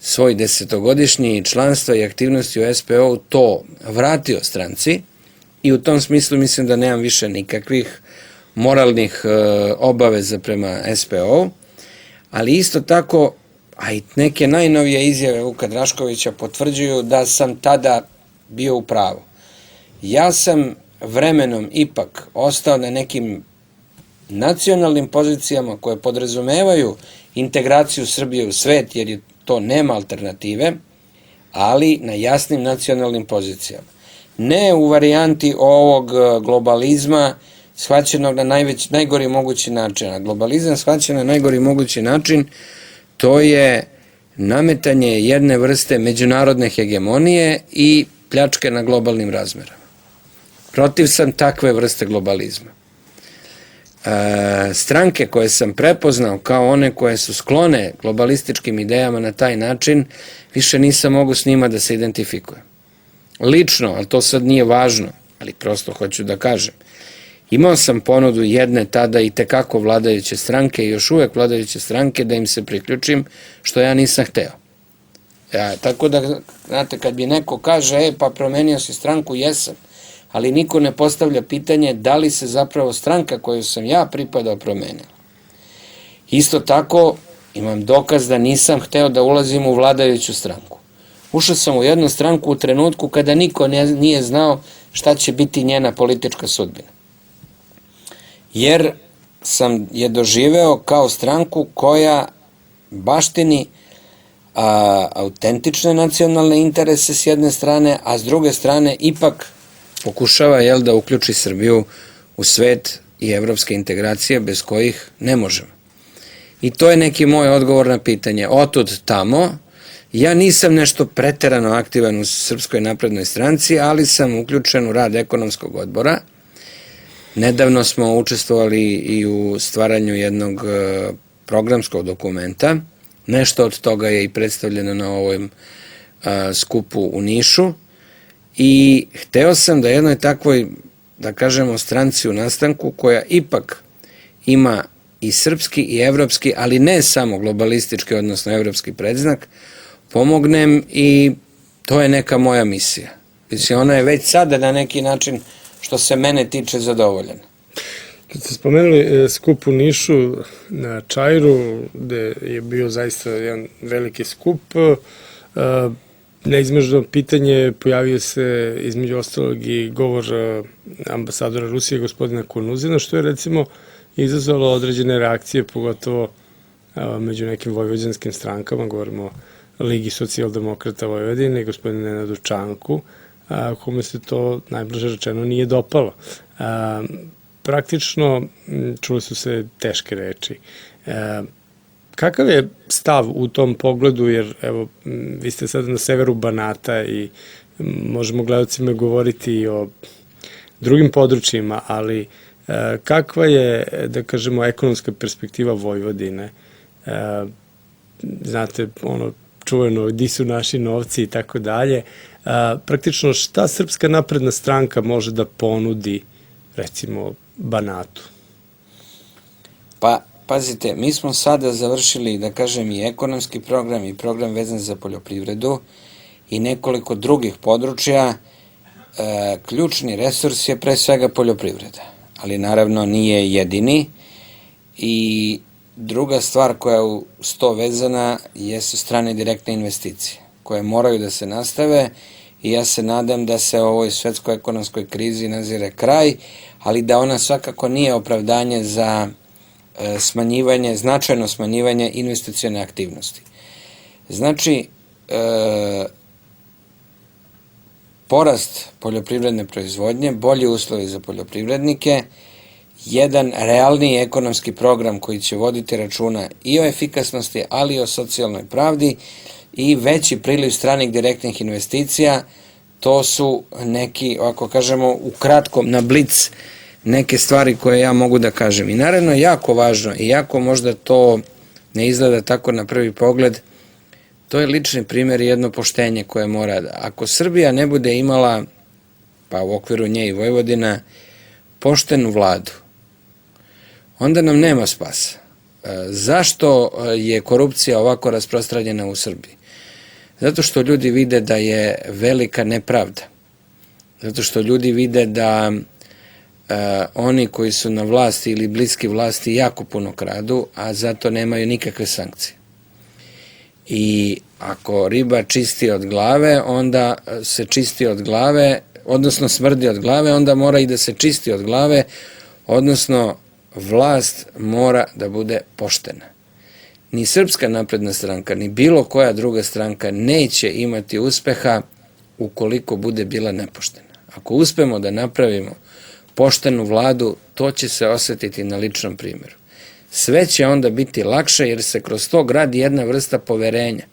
svoj 10-godišnji članstva i aktivnosti u SPO to vratio stranci i u tom smislu mislim da nemam više nikakvih moralnih obaveza prema SPO, ali isto tako, a i neke najnovije izjave Vuka Draškovića potvrđuju da sam tada bio u pravu. Ja sam vremenom ipak ostao na nekim nacionalnim pozicijama koje podrazumevaju integraciju Srbije u svet, jer je to nema alternative, ali na jasnim nacionalnim pozicijama. Ne u varijanti ovog globalizma shvaćenog na najgori mogući način. A globalizam shvaćen na najgori mogući način, to je nametanje jedne vrste međunarodne hegemonije i pljačke na globalnim razmerama. Protiv sam takve vrste globalizma. Stranke koje sam prepoznao kao one koje su sklone globalističkim idejama na taj način, više nisam mogu s njima da se identifikujem. Lično, ali to sad nije važno, ali prosto hoću da kažem, imao sam ponudu jedne tada i tekako vladajuće stranke i još uvek vladajuće stranke da im se priključim, što ja nisam hteo. Tako da, znate, kad bi neko kaže, pa promenio si stranku, jesam, ali niko ne postavlja pitanje da li se zapravo stranka koju sam ja pripadao promenila. Isto tako, imam dokaz da nisam hteo da ulazim u vladajuću stranku. Ušao sam u jednu stranku u trenutku kada niko nije znao šta će biti njena politička sudbina. Jer sam je doživeo kao stranku koja baštini autentične nacionalne interese s jedne strane, a s druge strane ipak pokušava da uključi Srbiju u svet i evropske integracije bez kojih ne možemo. I to je neki moj odgovor na pitanje. Otud tamo, ja nisam nešto preterano aktivan u Srpskoj naprednoj stranci, ali sam uključen u rad ekonomskog odbora Nedavno smo učestvovali i u stvaranju jednog programskog dokumenta. Nešto od toga je i predstavljeno na ovom skupu u Nišu. I hteo sam da jednoj takvoj, da kažemo, stranci u nastanku, koja ipak ima i srpski i evropski, ali ne samo globalistički, odnosno evropski predznak, pomognem i to je neka moja misija. Mislim, ona je već sada na neki način, što se mene tiče, zadovoljena. Kad ste spomenuli skup u Nišu na Čairu, gde je bio zaista jedan veliki skup, neizmežno pitanje, pojavio se između ostalog i govor ambasadora Rusije, gospodina Kunuzina, što je recimo izazvalo određene reakcije, pogotovo među nekim vojvođanskim strankama, govorimo o Ligi socijaldemokrata Vojvodine i gospodinu Nenadu Čanku, kome se to najbliže rečeno nije dopalo. Praktično čuli su se teške reči. Kakav je stav u tom pogledu, jer evo, vi ste sada na severu Banata i možemo gledalcima govoriti i o drugim područjima, ali kakva je, da kažemo, ekonomska perspektiva Vojvodine? Znate, ono čuveno, gdje su naši novci i tako dalje. Praktično, šta Srpska napredna stranka može da ponudi, recimo, Banatu? Pa, pazite, mi smo sada završili, da kažem, i ekonomski program i program vezan za poljoprivredu i nekoliko drugih područja. Ključni resurs je pre svega poljoprivreda, ali naravno nije jedini. I druga stvar koja je uz to vezana jesu strane direktne investicije, koje moraju da se nastave i ja se nadam da se ovoj svetskoj ekonomskoj krizi nazire kraj, ali da ona svakako nije opravdanje za smanjivanje, značajno smanjivanje investicione aktivnosti. Znači, porast poljoprivredne proizvodnje, bolji uslovi za poljoprivrednike, jedan realniji ekonomski program koji će voditi računa i o efikasnosti, ali i o socijalnoj pravdi i veći priliv stranih direktnih investicija, to su neki, ako kažemo, ukratko na blic, neke stvari koje ja mogu da kažem. I naravno jako važno i jako možda to ne izgleda tako na prvi pogled, to je lični primjer i jedno poštenje koje mora da. Ako Srbija ne bude imala, pa u okviru nje i Vojvodina, poštenu vladu, onda nam nema spasa. Zašto je korupcija ovako rasprostranjena u Srbiji? Zato što ljudi vide da je velika nepravda. Zato što ljudi vide da oni koji su na vlasti ili bliski vlasti jako puno kradu, a zato nemaju nikakve sankcije. I ako riba čisti od glave, onda se čisti od glave, odnosno smrdi od glave, onda mora i da se čisti od glave, odnosno vlast mora da bude poštena. Ni Srpska napredna stranka, ni bilo koja druga stranka neće imati uspeha ukoliko bude bila nepoštena. Ako uspemo da napravimo poštenu vladu, to će se osetiti na ličnom primjeru. Sve će onda biti lakše jer se kroz to gradi jedna vrsta poverenja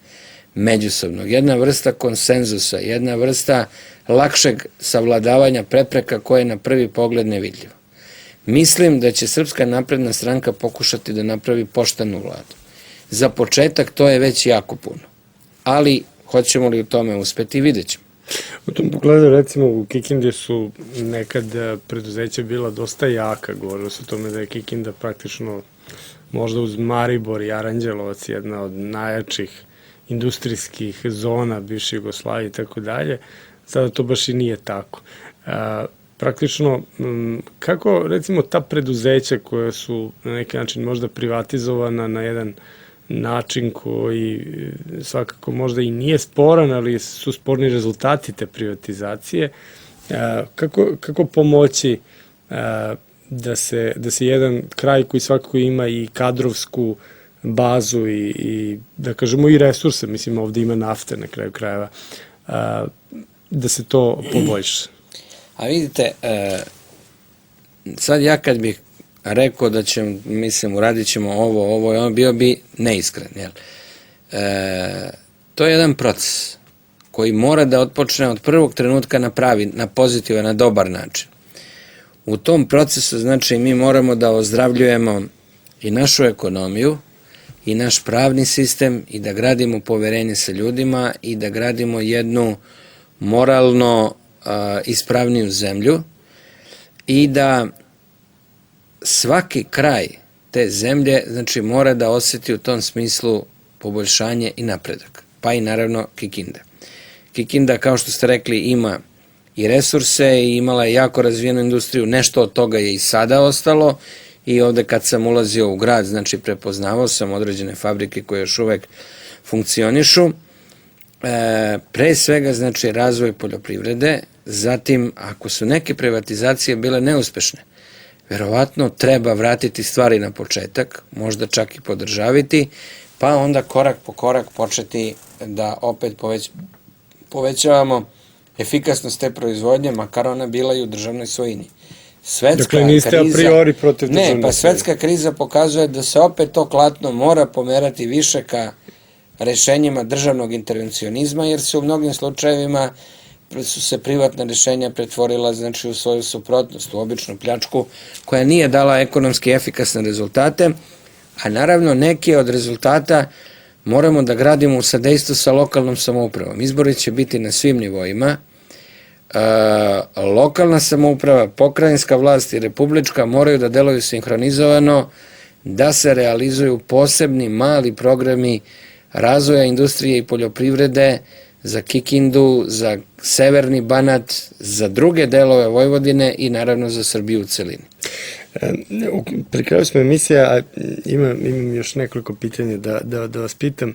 međusobnog, jedna vrsta konsenzusa, jedna vrsta lakšeg savladavanja prepreka koje je na prvi pogled nevidljivo. Mislim da će Srpska napredna stranka pokušati da napravi poštenu vladu. Za početak to je već jako puno, ali hoćemo li u tome uspeti, vidjet ćemo. U tom pogledu, recimo, u Kikindi su nekad preduzeća bila dosta jaka, govorilo se o tome da je Kikinda praktično možda uz Maribor i Aranđelovac jedna od najjačih industrijskih zona bivše Jugoslavije i tako dalje. Sada to baš i nije tako. Praktično, kako, recimo, ta preduzeća koja su na neki način možda privatizovana na jedan način koji svakako možda i nije sporan, ali su sporni rezultati te privatizacije, kako pomoći da se jedan kraj koji svakako ima i kadrovsku bazu i da kažemo i resurse, mislim ovdje ima nafte na kraju krajeva, da se to poboljša? A vidite, sad ja kad bih rekao da ćemo, mislim, uradit ćemo ovo, bio bi neiskren, jel? To je jedan proces koji mora da otpočne od prvog trenutka na pozitivan, na dobar način. U tom procesu, znači, mi moramo da ozdravljujemo i našu ekonomiju, i naš pravni sistem, i da gradimo poverenje sa ljudima, i da gradimo jednu moralno ispravniju zemlju, i da svaki kraj te zemlje, znači, mora da osjeti u tom smislu poboljšanje i napredak, pa i naravno Kikinda. Kikinda, kao što ste rekli, ima i resurse i imala je jako razvijenu industriju, nešto od toga je i sada ostalo, i ovde kad sam ulazio u grad, znači, prepoznavao sam određene fabrike koje još uvek funkcionišu. Pre svega, znači, razvoj poljoprivrede, zatim, ako su neke privatizacije bile neuspešne, verovatno treba vratiti stvari na početak, možda čak i podržaviti, pa onda korak po korak početi da opet povećavamo efikasnost te proizvodnje, makar ona bila i u državnoj svojini. Dakle, niste a priori protiv državne svojine. Ne, pa svetska kriza pokazuje da se opet to klatno mora pomerati više ka rešenjima državnog intervencionizma, jer se u mnogim slučajevima su se privatna rešenja pretvorila, znači, u svoju suprotnost, u običnu pljačku koja nije dala ekonomski efikasne rezultate, a naravno neki od rezultata moramo da gradimo u sadejstvu sa lokalnom samoupravom. Izbori će biti na svim nivoima. Lokalna samouprava, pokrajinska vlast i republička moraju da deluju sinhronizovano, da se realizuju posebni mali programi razvoja industrije i poljoprivrede za Kikindu, za severni Banat, za druge delove Vojvodine i naravno za Srbiju u celini. Pri kraju smo emisija, a imam još nekoliko pitanja da vas pitam.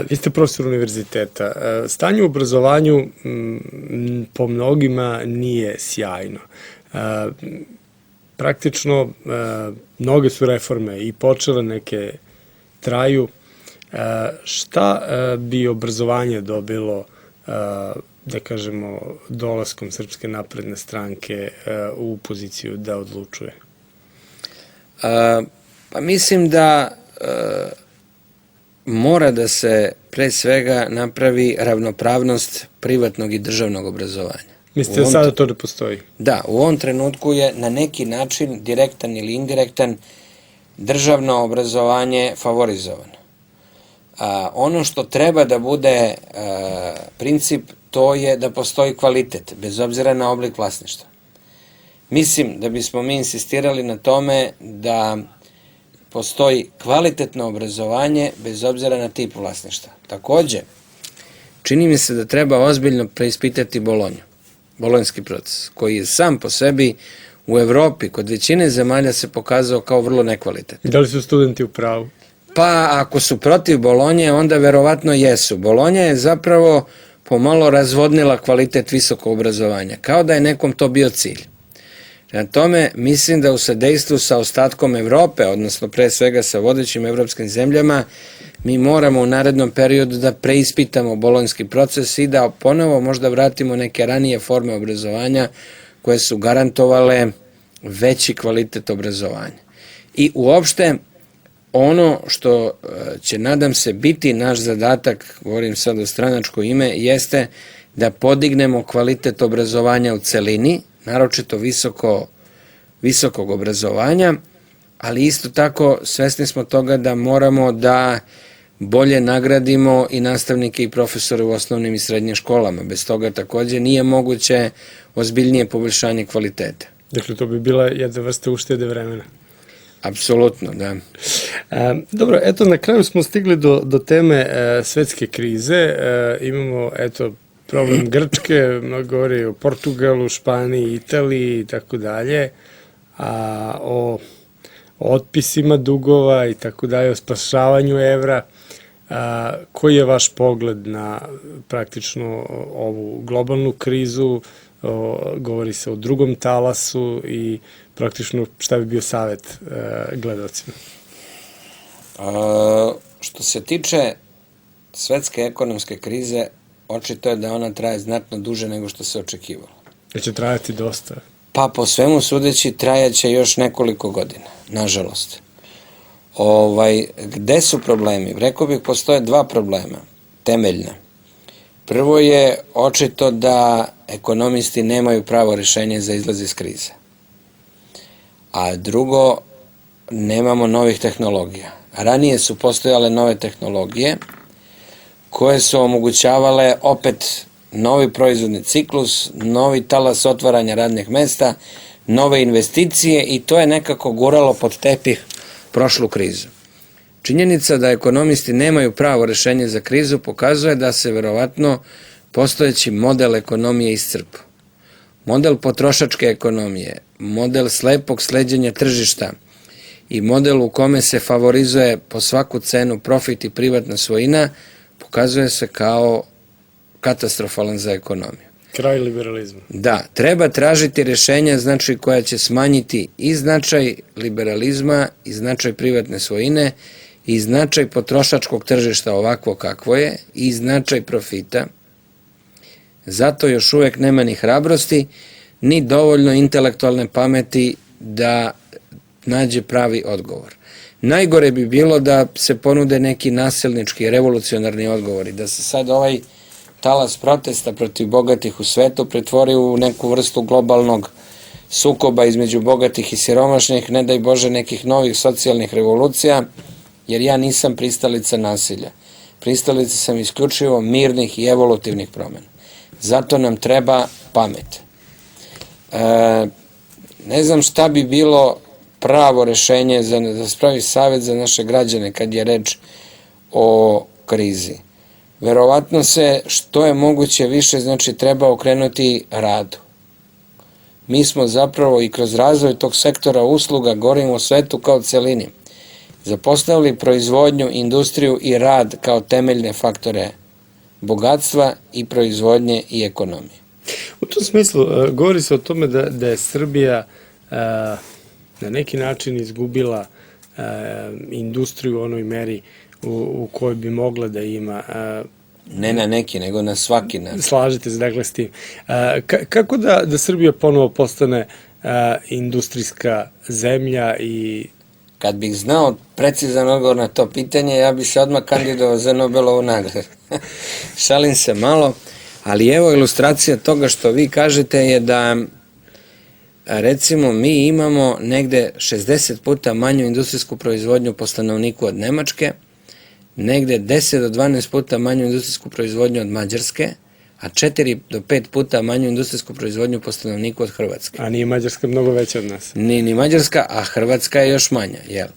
Vi ste profesor univerziteta. Stanje u obrazovanju po mnogima nije sjajno. Praktično, mnoge su reforme i počele, neke traju. Šta bi obrazovanje dobilo, da kažemo, dolaskom Srpske napredne stranke u poziciju da odlučuje? Pa mislim da mora da se pre svega napravi ravnopravnost privatnog i državnog obrazovanja. Mislite da sada to ne postoji? Da, u ovom trenutku je na neki način, direktan ili indirektan, državno obrazovanje favorizovano. Ono što treba da bude princip, to je da postoji kvalitet, bez obzira na oblik vlasništva. Mislim da bismo mi insistirali na tome da postoji kvalitetno obrazovanje bez obzira na tip vlasništva. Takođe, čini mi se da treba ozbiljno preispitati Bolonju, bolonjski proces, koji je sam po sebi u Evropi, kod većine zemalja se pokazao kao vrlo nekvalitetan. Da li su studenti u pravu? Pa ako su protiv Bolonje, onda verovatno jesu. Bolonja je zapravo pomalo razvodnila kvalitet visokog obrazovanja, kao da je nekom to bio cilj. Na tome mislim da u sadejstvu sa ostatkom Evrope, odnosno pre svega sa vodećim evropskim zemljama, mi moramo u narednom periodu da preispitamo bolonjski proces i da ponovo možda vratimo neke ranije forme obrazovanja koje su garantovale veći kvalitet obrazovanja. I uopšte ono što će, nadam se, biti naš zadatak, govorim sad o stranačko ime, jeste da podignemo kvalitet obrazovanja u celini, naročito visokog obrazovanja, ali isto tako svesni smo toga da moramo da bolje nagradimo i nastavnike i profesore u osnovnim i srednjim školama. Bez toga takođe nije moguće ozbiljnije poboljšanje kvaliteta. Dakle, to bi bila jedna vrsta uštede vremena. Apsolutno, da. Dobro, eto, na kraju smo stigli do teme svetske krize. Imamo, eto, problem Grčke, mnogo govori o Portugalu, Španiji, Italiji i tako dalje, a o otpisima dugova i tako dalje, o spašavanju evra. Koji je vaš pogled na praktično ovu globalnu krizu? Govori se o drugom talasu i praktično šta bi bio savjet gledalcima? Što se tiče svetske ekonomske krize, očito je da ona traje znatno duže nego što se očekivalo. Da će trajati dosta? Pa po svemu sudeći trajaće još nekoliko godina, nažalost. Gde su problemi? Rekao bih, postoje dva problema, temeljna. Prvo je očito da ekonomisti nemaju pravo rešenje za izlaz iz krize. a drugo, nemamo novih tehnologija. Ranije su postojale nove tehnologije koje su omogućavale opet novi proizvodni ciklus, novi talas otvaranja radnih mesta, nove investicije i to je nekako guralo pod tepih prošlu krizu. Činjenica da ekonomisti nemaju pravo rešenje za krizu pokazuje da se verovatno postojeći model ekonomije iscrpao. Model potrošačke ekonomije, model slepog sleđenja tržišta i model u kome se favorizuje po svaku cenu profit i privatna svojina pokazuje se kao katastrofalan za ekonomiju. Kraj liberalizma. Da, treba tražiti rešenja znači koja će smanjiti i značaj liberalizma i značaj privatne svojine i značaj potrošačkog tržišta ovakvo kakvo je i značaj profita. Zato još uvek nema ni hrabrosti, ni dovoljno intelektualne pameti da nađe pravi odgovor. Najgore bi bilo da se ponude neki nasilnički, revolucionarni odgovori, da se sad ovaj talas protesta protiv bogatih u svetu pretvori u neku vrstu globalnog sukoba između bogatih i siromašnih, ne daj Bože nekih novih socijalnih revolucija, jer ja nisam pristalica nasilja. Pristalica sam isključivo mirnih i evolutivnih promena. Zato nam treba pamet. Ne znam šta bi bilo pravo rešenje da spravi savjet za naše građane kad je reč o krizi. Verovatno se što je moguće više znači treba okrenuti radu. Mi smo zapravo i kroz razvoj tog sektora usluga govorimo o svetu kao celini. Zapostavili proizvodnju, industriju i rad kao temeljne faktore bogatstva i proizvodnje i ekonomije. U tom smislu, govori se o tome da je Srbija na neki način izgubila industriju u onoj meri u kojoj bi mogla da ima. Ne na neki, nego na svaki način. Slažete se dakle s tim. Kako da Srbija ponovo postane industrijska zemlja i... Kad bih znao precizan odgovor na to pitanje, ja bih se odmah kandidovao za Nobelovu nagradu. Šalim se malo, ali evo ilustracija toga što vi kažete je da recimo mi imamo negde 60 puta manju industrijsku proizvodnju po stanovniku od Nemačke, negde 10 do 12 puta manju industrijsku proizvodnju od Mađarske, a 4 do 5 puta manju industrijsku proizvodnju po stanovniku od Hrvatske. A nije Mađarska mnogo veća od nas? Nije ni Mađarska, a Hrvatska je još manja, jel?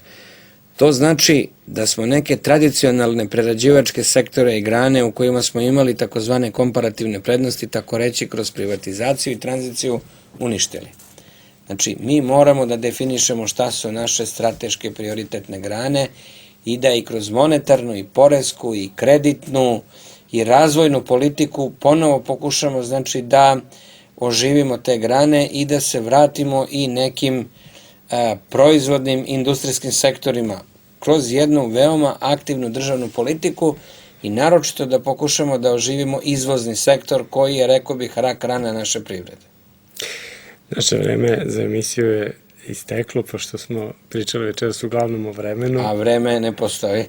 To znači da smo neke tradicionalne prerađivačke sektore i grane u kojima smo imali takozvane komparativne prednosti, tako reći kroz privatizaciju i tranziciju, uništili. Znači, mi moramo da definišemo šta su naše strateške prioritetne grane i da i kroz monetarnu i poresku i kreditnu i razvojnu politiku ponovo pokušamo znači da oživimo te grane i da se vratimo i nekim proizvodnim industrijskim sektorima kroz jednu veoma aktivnu državnu politiku i naročito da pokušamo da oživimo izvozni sektor koji je, rekao bih, rak rana naše privrede. Naše vreme za emisiju je isteklo, pošto smo pričali večeras uglavnom o vremenu. A vreme ne postoji.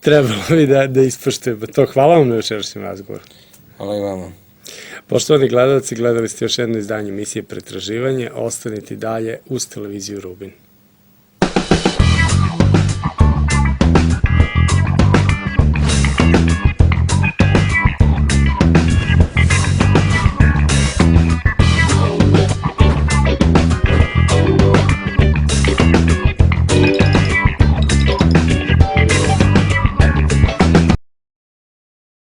Trebalo bi da ispoštujemo to. Hvala vam na večerašnjem razgovoru. Hvala i vama. Poštovani gledalci, gledali ste još jedno izdanje emisije Pretraživanje. Ostanite dalje uz televiziju Rubin.